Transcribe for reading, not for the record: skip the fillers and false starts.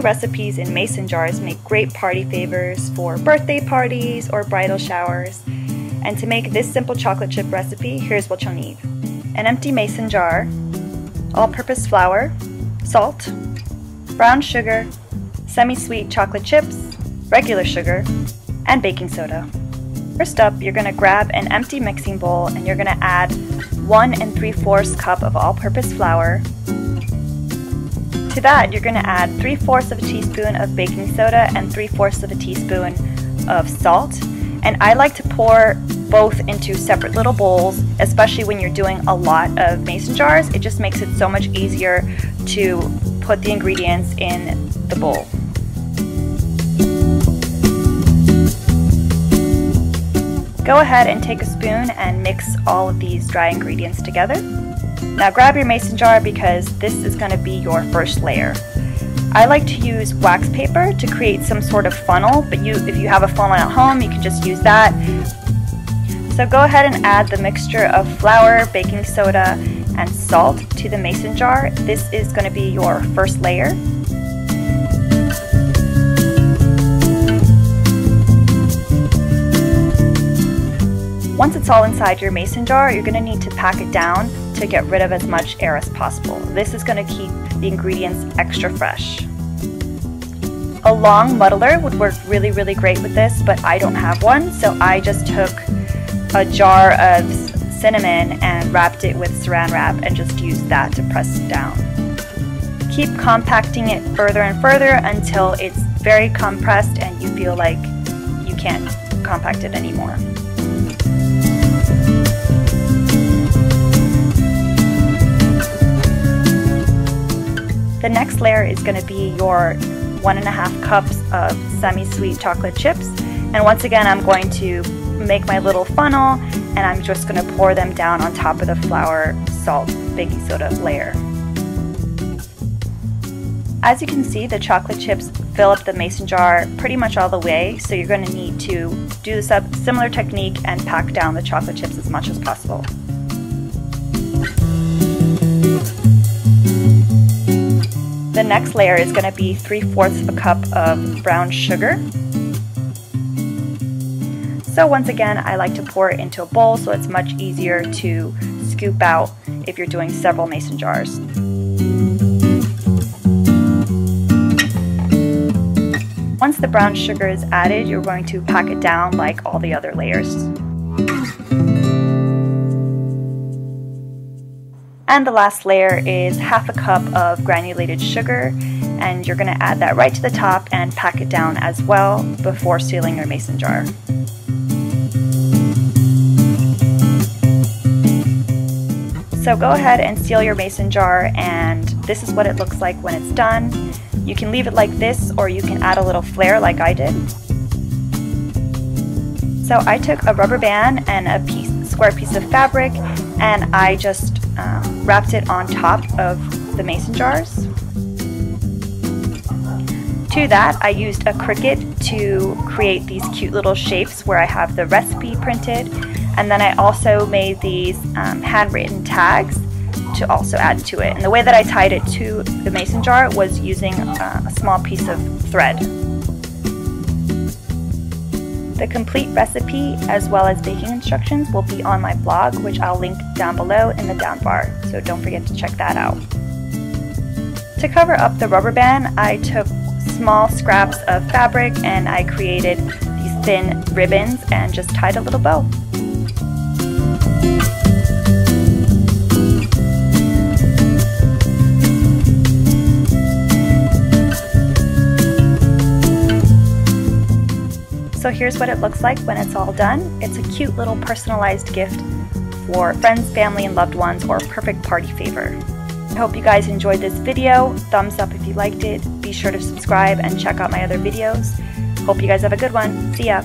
recipes in mason jars make great party favors for birthday parties or bridal showers. And to make this simple chocolate chip recipe, here's what you'll need. An empty mason jar, all-purpose flour, salt, brown sugar, semi-sweet chocolate chips, regular sugar, and baking soda. First up, you're going to grab an empty mixing bowl and you're going to add 1 3/4 cup of all-purpose flour. To that, you're going to add 3/4 of a teaspoon of baking soda and 3/4 of a teaspoon of salt. And I like to pour both into separate little bowls, especially when you're doing a lot of mason jars. It just makes it so much easier to put the ingredients in the bowl. Go ahead and take a spoon and mix all of these dry ingredients together. Now grab your mason jar because this is going to be your first layer. I like to use wax paper to create some sort of funnel, but if you have a funnel at home, you can just use that. So go ahead and add the mixture of flour, baking soda, and salt to the mason jar. This is going to be your first layer. Once it's all inside your mason jar, you're going to need to pack it down to get rid of as much air as possible. This is going to keep the ingredients extra fresh. A long muddler would work really great with this, but I don't have one, so I just took a jar of cinnamon and wrapped it with saran wrap and just used that to press it down. Keep compacting it further and further until it's very compressed and you feel like you can't compact it anymore. The next layer is going to be your 1.5 cups of semi-sweet chocolate chips, and once again I'm going to make my little funnel and I'm just going to pour them down on top of the flour, salt, baking soda layer. As you can see, the chocolate chips fill up the mason jar pretty much all the way, so you're going to need to do this similar technique and pack down the chocolate chips as much as possible. The next layer is going to be 3/4 of a cup of brown sugar. So once again, I like to pour it into a bowl so it's much easier to scoop out if you're doing several mason jars. Once the brown sugar is added, you're going to pack it down like all the other layers. And the last layer is 1/2 cup of granulated sugar, and you're going to add that right to the top and pack it down as well before sealing your mason jar. So go ahead and seal your mason jar, and this is what it looks like when it's done. You can leave it like this, or you can add a little flair like I did. So I took a rubber band and a square piece of fabric, and I just wrapped it on top of the mason jars. To that, I used a Cricut to create these cute little shapes where I have the recipe printed, and then I also made these handwritten tags to also add to it. And the way that I tied it to the mason jar was using a small piece of thread. The complete recipe as well as baking instructions will be on my blog, which I'll link down below in the down bar, so don't forget to check that out. To cover up the rubber band, I took small scraps of fabric and I created these thin ribbons and just tied a little bow. So here's what it looks like when it's all done. It's a cute little personalized gift for friends, family, and loved ones, or a perfect party favor. I hope you guys enjoyed this video. Thumbs up if you liked it. Be sure to subscribe and check out my other videos. Hope you guys have a good one. See ya!